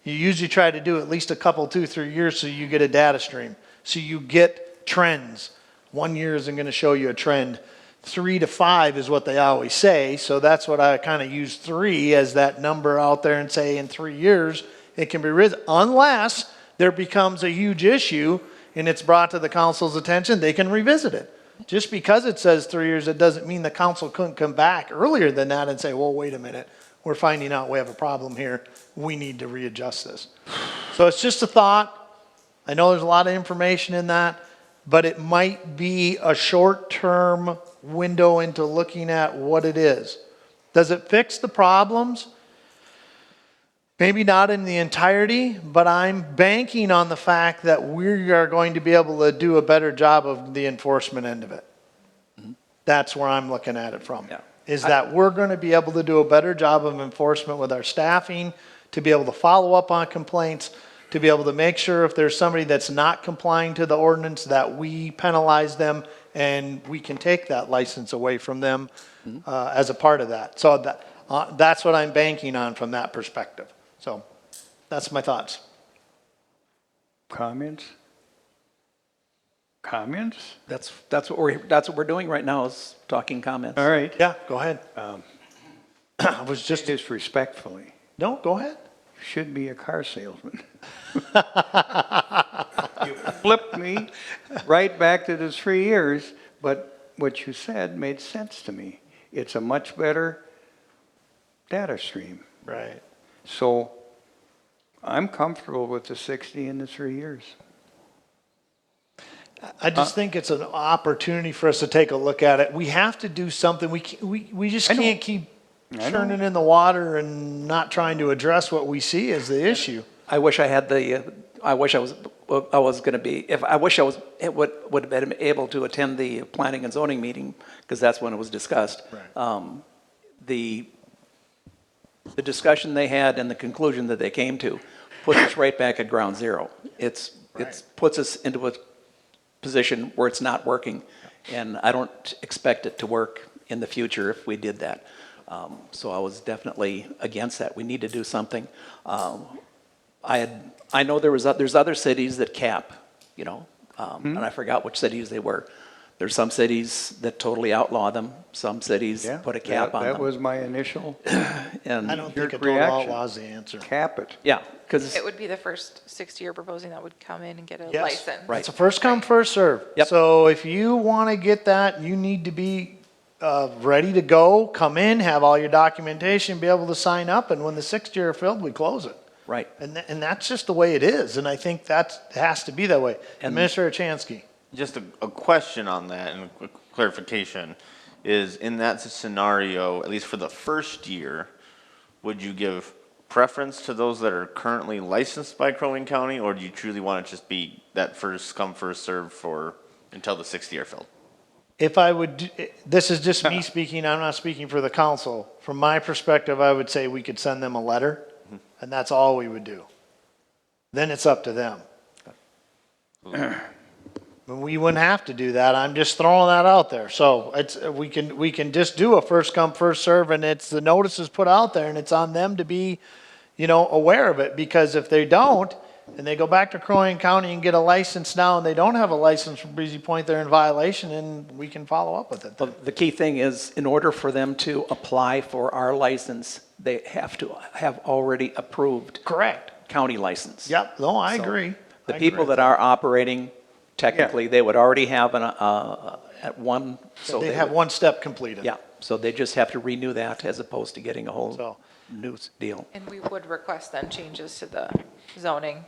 you usually try to do at least a couple, 2, 3 years so you get a data stream. So you get trends. 1 year isn't going to show you a trend. 3 to 5 is what they always say. So that's what I kind of use 3 as that number out there and say in 3 years it can be risen. Unless there becomes a huge issue and it's brought to the council's attention, they can revisit it. Just because it says 3 years, it doesn't mean the council couldn't come back earlier than that and say, well, wait a minute. We're finding out we have a problem here. We need to readjust this. So it's just a thought. I know there's a lot of information in that, but it might be a short-term window into looking at what it is. Does it fix the problems? Maybe not in the entirety, but I'm banking on the fact that we are going to be able to do a better job of the enforcement end of it. That's where I'm looking at it from. Yeah. Is that we're going to be able to do a better job of enforcement with our staffing, to be able to follow up on complaints, to be able to make sure if there's somebody that's not complying to the ordinance that we penalize them and we can take that license away from them as a part of that. So that's what I'm banking on from that perspective. So that's my thoughts. Comments? Comments? That's what we're doing right now, is talking comments. All right. Yeah, go ahead. I was just, Disrespectfully, no, go ahead. you should be a car salesman. You flipped me right back to the 3 years, but what you said made sense to me. It's a much better data stream. Right. So I'm comfortable with the 60 and the 3 years. I just think it's an opportunity for us to take a look at it. We have to do something. We just I know. can't keep I know. churning in the water and not trying to address what we see as the issue. I wish I had I wish I was going to be, I wish I would have been able to attend the planning and zoning meeting, because that's when it was discussed. Right. The discussion they had and the conclusion that they came to puts us right back at ground zero. It puts us into a position where it's not working, and I don't expect it to work in the future if we did that. So I was definitely against that. We need to do something. I know there's other cities that cap, you know, and I forgot which cities they were. There's some cities that totally outlaw them. Some cities Yeah, put a cap on them. That was my initial And I don't Your think a total reaction. outlaw is the answer. cap it. yeah, because It would be the first 60 you're proposing that would come in and get a Yes. license. Right. It's a first come, first serve. Yep. So if you want to get that, you need to be ready to go, come in, have all your documentation, be able to sign up, and when the 6th year are filled, we close it. right. And that's just the way it is, and I think that has to be that way. And- Administrator Chansky. Just a question on that and a quick clarification is, in that scenario, at least for the first year, would you give preference to those that are currently licensed by Crow Wing County, or do you truly want it to just be that first come, first serve for until the 6th year filled? If I would, this is just me speaking, I'm not speaking for the council. From my perspective, I would say we could send them a letter, and that's all we would do. Then it's up to them. We wouldn't have to do that, I'm just throwing that out there. So we can just do a first come, first serve, and it's, the notice is put out there, and it's on them to be, aware of it, because if they don't, and they go back to Crow Wing County and get a license now, and they don't have a license from Breezy Point, they're in violation, and we can follow up with it then. But the key thing is, in order for them to apply for our license, they have to have already approved Correct. county license. Yep, no, I So, agree. The I people agree. that are operating, technically, they would already have at one, so They they have would- one step completed. Yeah, so they just have to renew that as opposed to getting a So- whole new deal. And we would request then changes to the zoning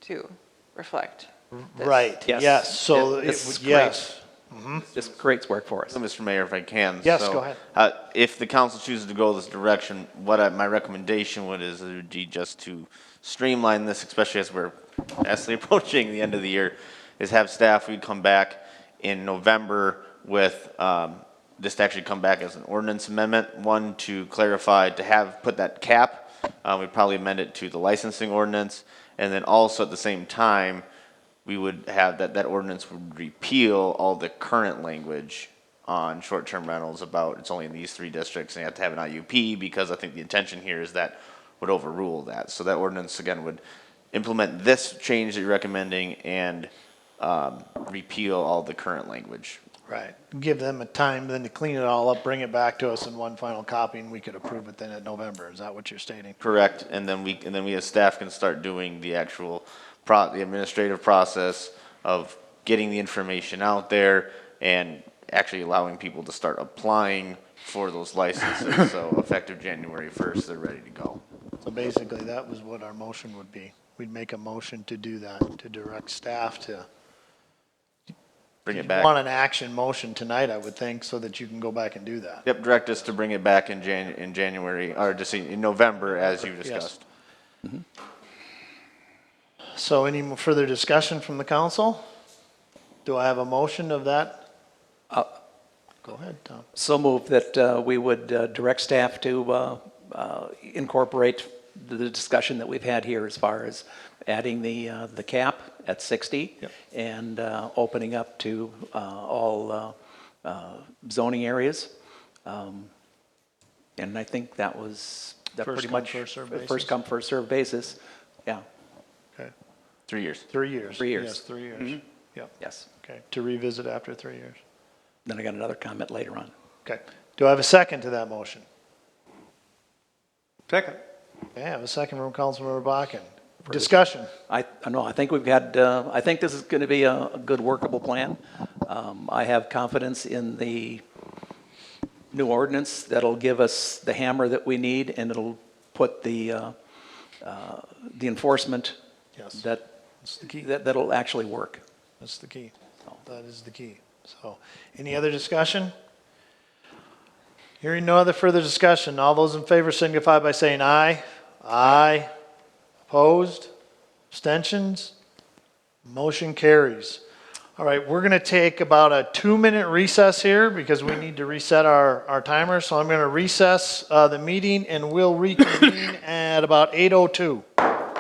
to reflect this. Right, Yes. yes, so, This is great. yes. This creates work for us. So, Mr. Mayor, if I can. Yes, so, go ahead. If the council chooses to go this direction, my recommendation would be just to streamline this, especially as we're fastly approaching the end of the year, is have staff, we'd come back in November with, just actually come back as an ordinance amendment, one to clarify, put that cap, we'd probably amend it to the licensing ordinance, and then also at the same time, we would have that ordinance would repeal all the current language on short-term rentals about it's only in these 3 districts and you have to have an IUP, because I think the intention here is that would overrule that. So that ordinance, again, would implement this change that you're recommending and repeal all the current language. Right, give them a time then to clean it all up, bring it back to us in one final copy, and we could approve it then in November, is that what you're stating? Correct, and then we as staff can start doing the actual the administrative process of getting the information out there and actually allowing people to start applying for those licenses. So effective January 1st, they're ready to go. So basically, that was what our motion would be. We'd make a motion to do that, to direct staff to. Bring it You back. want an action motion tonight, I would think, so that you can go back and do that. Yep, direct us to bring it back in January, or just in November, as you discussed. So any more further discussion from the council? Do I have a motion of that? Go ahead, Tom. So moved that we would direct staff to incorporate the discussion that we've had here as far as adding the cap at 60 Yep. and opening up to all zoning areas. And I think that was that First pretty come, much first served basis? first come, first served basis. Yeah, Okay, 3 years. 3 years. 3 years. Yes, 3 years. Yep, yes. okay, to revisit after 3 years. Then I got another comment later on. Okay, do I have a second to that motion? Second. Okay, I have a second from Councilmember Bakken. Discussion. I know, I think we've had, I think this is going to be a good workable plan. I have confidence in the new ordinance that'll give us the hammer that we need, and it'll put the enforcement Yes, that, that's the key. that'll actually work. That's the key. So, That is the key. So, any other discussion? Hearing no other further discussion, all those in favor signify by saying aye. Aye. Opposed? Abstentions? Motion carries. All right, we're going to take about a 2-minute recess here because we need to reset our timer. So I'm going to recess the meeting and we'll reconvene at about 8:02.